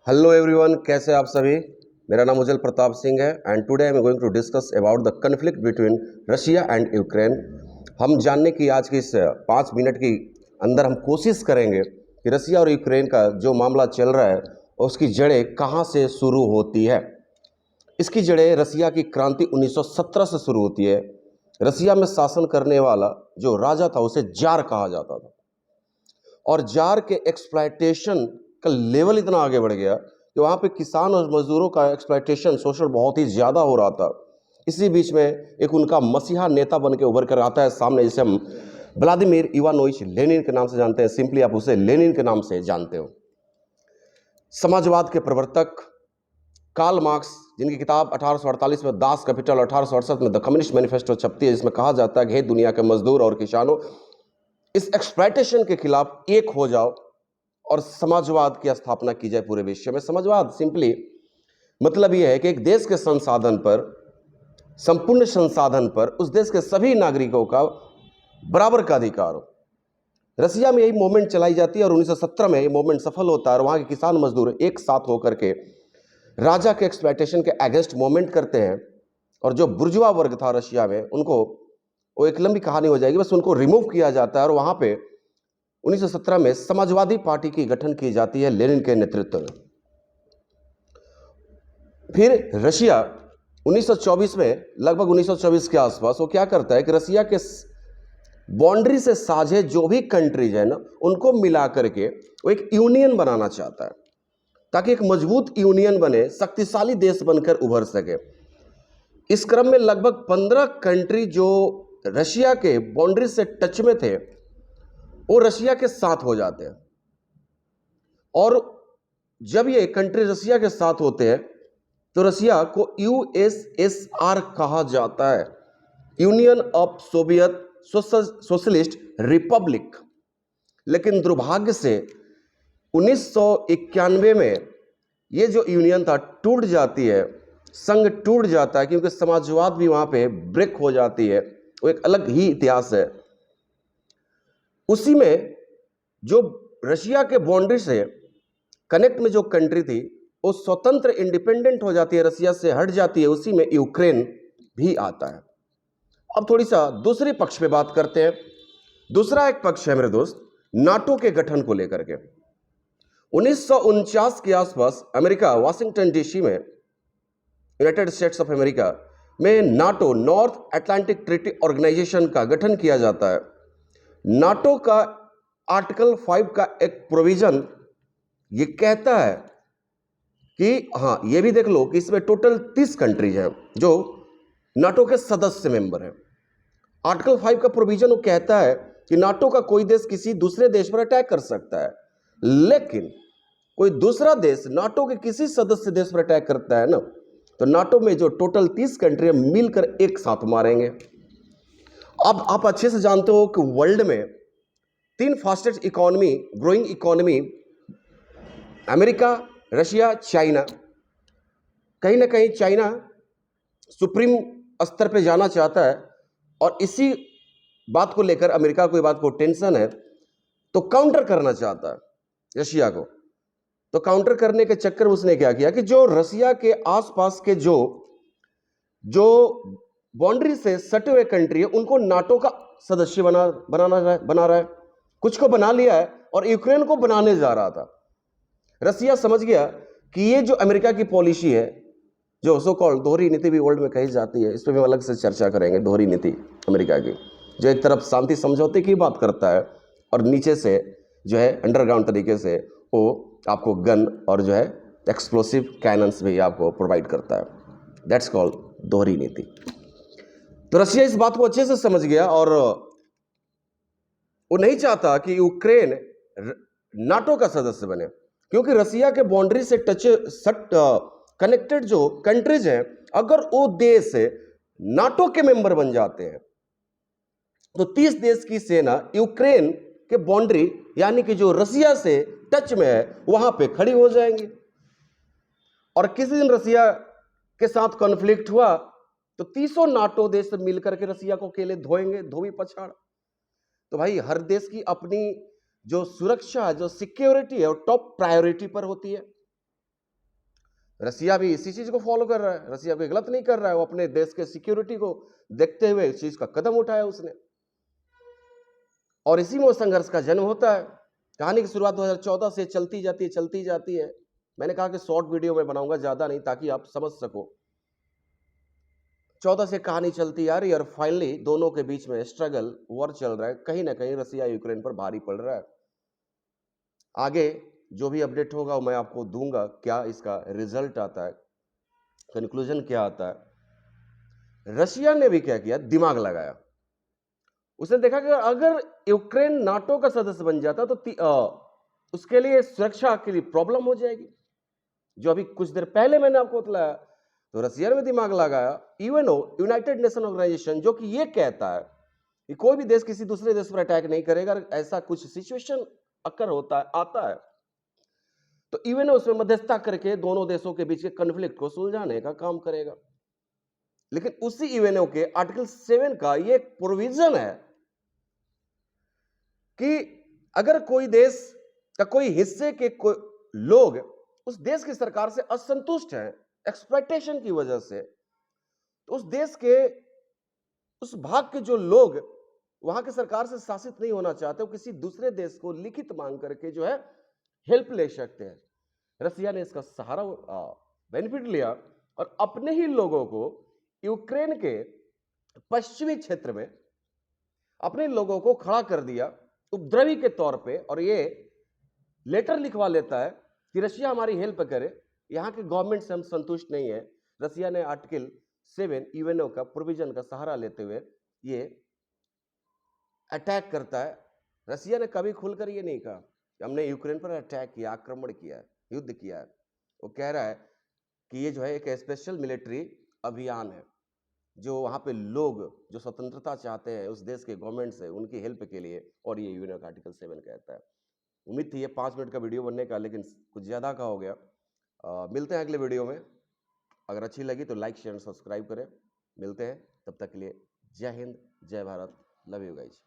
Hello everyone, कैसे आप सभी। मेरा नाम उज्जवल प्रताप सिंह है and today I am going to discuss about the conflict between Russia and Ukraine. हम जानने की आज की इस 5 मिनट की अंदर हम कोशिश करेंगे कि रशिया और यूक्रेन का जो मामला चल रहा है उसकी जड़ें कहाँ से शुरू होती है। इसकी जड़ें रशिया की क्रांति 1917 से शुरू होती है। रशिया में शासन करने वाला जो राजा था उसे जार कहा जाता था और जार के एक्सप्लॉयटेशन का लेवल इतना आगे बढ़ गया कि वहाँ पे किसान और मजदूरों का एक्सप्लॉयटेशन शोषण बहुत ही ज़्यादा हो रहा था। इसी बीच में एक उनका मसीहा नेता बन के उभर कर आता है सामने, जिसे हम व्लादिमीर इवानोविच लेनिन के नाम से जानते हैं। सिंपली आप उसे लेनिन के नाम से जानते हो। समाजवाद के प्रवर्तक कार्ल मार्क्स, जिनकी किताब 1848 में दास कैपिटल, 1868 में द कम्युनिस्ट मैनिफेस्टो छपती है, जिसमें कहा जाता है कि हे दुनिया के मजदूर और किसानों, इस एक्सप्लॉयटेशन के खिलाफ एक हो जाओ और समाजवाद की स्थापना की जाए पूरे विश्व में। समाजवाद सिंपली मतलब यह है कि एक देश के संसाधन पर, संपूर्ण संसाधन पर उस देश के सभी नागरिकों का बराबर का अधिकार हो। रसिया में यही मूवमेंट चलाई जाती है और 1917 में ये मूवमेंट सफल होता है और वहाँ के किसान मजदूर एक साथ होकर के राजा के एक्सप्लॉयटेशन के अगेंस्ट मूवमेंट करते हैं। और जो बुर्जुआ वर्ग था रशिया में, उनको, वो एक लंबी कहानी हो जाएगी, बस उनको रिमूव किया जाता है और वहाँ पे 1917 में समाजवादी पार्टी की गठन की जाती है लेनिन के नेतृत्व में। फिर रशिया 1924 में, लगभग 1924 के आसपास, वो क्या करता है कि रशिया के बाउंड्री से साझे जो भी कंट्रीज है ना, उनको मिला करके वो एक यूनियन बनाना चाहता है ताकि एक मजबूत यूनियन बने, शक्तिशाली देश बनकर उभर सके। इस क्रम में लगभग 15 कंट्री जो रशिया के बाउंड्री से टच में थे वो रशिया के साथ हो जाते हैं। और जब ये कंट्री रशिया के साथ होते हैं तो रशिया को यूएसएसआर कहा जाता है, union of Soviet socialist Republic. लेकिन दुर्भाग्य से 1991 में ये जो यूनियन था टूट जाती है, संघ टूट जाता है, क्योंकि समाजवाद भी वहां पे ब्रेक हो जाती है। वो एक अलग ही इतिहास है। उसी में जो रशिया के बाउंड्री से कनेक्ट में जो कंट्री थी वो स्वतंत्र इंडिपेंडेंट हो जाती है, रशिया से हट जाती है। उसी में यूक्रेन भी आता है। अब थोड़ी सा दूसरे पक्ष पे बात करते हैं। दूसरा एक पक्ष है मेरे दोस्त, नाटो के गठन को लेकर के। 1949 के आसपास अमेरिका वाशिंगटन डीसी में, यूनाइटेड स्टेट्स ऑफ अमेरिका में, NATO, North Atlantic Treaty Organization का गठन किया जाता है। नाटो का आर्टिकल 5 का एक प्रोविजन ये कहता है कि हाँ, ये भी देख लो कि इसमें टोटल 30 कंट्रीज हैं जो नाटो के सदस्य मेंबर हैं। आर्टिकल 5 का प्रोविजन वो कहता है कि नाटो का कोई देश किसी दूसरे देश पर अटैक कर सकता है, लेकिन कोई दूसरा देश नाटो के किसी सदस्य देश पर अटैक करता है ना, तो नाटो में जो टोटल 30 कंट्री है मिलकर एक साथ मारेंगे। अब आप अच्छे से जानते हो कि वर्ल्ड में 3 fastest economy, growing economy, America, Russia, China. कहीं ना कहीं चाइना सुप्रीम स्तर पे जाना चाहता है और इसी बात को लेकर अमेरिका को, ये बात को टेंशन है, तो काउंटर करना चाहता है रशिया को। तो काउंटर करने के चक्कर में उसने क्या किया कि जो रशिया के आसपास के जो जो बाउंड्री से सटे हुए कंट्री है उनको नाटो का सदस्य बना रहा है। कुछ को बना लिया है और यूक्रेन को बनाने जा रहा था। रसिया समझ गया कि ये जो अमेरिका की पॉलिसी है, जो सो कॉल्ड दोहरी नीति भी वर्ल्ड में कही जाती है, इस पर भी अलग से चर्चा करेंगे। दोहरी नीति अमेरिका की, जो एक तरफ शांति समझौते की बात करता है और नीचे से जो है अंडरग्राउंड तरीके से वो आपको गन और जो है एक्सप्लोसिव कैनन्स भी आपको प्रोवाइड करता है। दैट्स कॉल्ड दोहरी नीति। तो रशिया इस बात को अच्छे से समझ गया और वो नहीं चाहता कि यूक्रेन नाटो का सदस्य बने, क्योंकि रशिया के बाउंड्री से कनेक्टेड जो कंट्रीज हैं, अगर वो देश नाटो के मेंबर बन जाते हैं तो 30 देश की सेना यूक्रेन के बाउंड्री, यानी कि जो रशिया से टच में है, वहां पे खड़ी हो जाएंगी। और किसी दिन रशिया के साथ कॉन्फ्लिक्ट हुआ तो 30 नाटो देश मिलकर के रशिया को अकेले धोएंगे, धोबी पछाड़। तो भाई, हर देश की अपनी जो सुरक्षा है, जो सिक्योरिटी है, वो टॉप प्रायोरिटी पर होती है। रसिया भी इसी चीज को फॉलो कर रहा है, रसिया कोई गलत नहीं कर रहा है, वो अपने देश के सिक्योरिटी को देखते हुए इस चीज का कदम उठाया उसने, और इसी में संघर्ष का जन्म होता है। कहानी की शुरुआत 2014 से चलती जाती है। मैंने कहा कि शॉर्ट वीडियो में बनाऊंगा, ज्यादा नहीं, ताकि आप समझ सको। 14 से कहानी चलती आ रही है और फाइनली दोनों के बीच में स्ट्रगल, वॉर चल रहा है। कहीं ना कहीं रसिया यूक्रेन पर भारी पड़ रहा है। आगे जो भी अपडेट होगा वो मैं आपको दूंगा, क्या इसका रिजल्ट आता है, कंक्लूजन क्या आता है। रशिया ने भी क्या किया, दिमाग लगाया। उसने देखा कि अगर यूक्रेन नाटो का सदस्य बन जाता तो उसके लिए सुरक्षा के लिए प्रॉब्लम हो जाएगी, जो अभी कुछ देर पहले मैंने आपको बताया। तो रसिया ने दिमाग लगाया। यूएनओ, यूनाइटेड नेशन ऑर्गेनाइजेशन, जो कि ये कहता है कि कोई भी देश किसी दूसरे देश पर अटैक नहीं करेगा, ऐसा कुछ सिचुएशन अक्कर होता है, आता है, तो यूएनओ उसमें मध्यस्थता करके दोनों देशों के बीच के कॉन्फ्लिक्ट को सुलझाने का काम करेगा। लेकिन उसी यूएनओ के आर्टिकल 7 का ये प्रोविजन है कि अगर कोई देश का कोई हिस्से के लोग उस देश की सरकार से असंतुष्ट हैं एक्सपेक्टेशन की वजह से, तो उस देश के उस भाग के जो लोग वहां की सरकार से शासित नहीं होना चाहते, वो किसी दूसरे देश को लिखित मांग करके जो है हेल्प ले सकते हैं। रसिया ने इसका सहारा बेनिफिट लिया और अपने ही लोगों को यूक्रेन के पश्चिमी क्षेत्र में अपने लोगों को खड़ा कर दिया उपद्रवी के तौर पे, और ये लेटर लिखवा लेता है कि रशिया हमारी हेल्प करे, यहां के गवर्नमेंट से हम संतुष्ट नहीं है। रसिया ने आर्टिकल 7 यूएनओ का प्रोविजन का सहारा लेते हुए ये अटैक करता है। रसिया ने कभी खुलकर ये नहीं कहा कि हमने यूक्रेन पर अटैक किया, आक्रमण किया, युद्ध किया है। वो कह रहा है कि ये जो है एक स्पेशल मिलिट्री अभियान है, जो वहां पे लोग जो स्वतंत्रता चाहते हैं उस देश के गवर्नमेंट से, उनकी हेल्प के लिए, और ये यूएनओ का आर्टिकल 7 कहता है। उम्मीद थी ये 5 मिनट का वीडियो बनने का, लेकिन कुछ ज़्यादा का हो गया। मिलते हैं अगले वीडियो में। अगर अच्छी लगी तो लाइक शेयर सब्सक्राइब करें। मिलते हैं, तब तक के लिए जय हिंद, जय भारत, लव यू गाइज।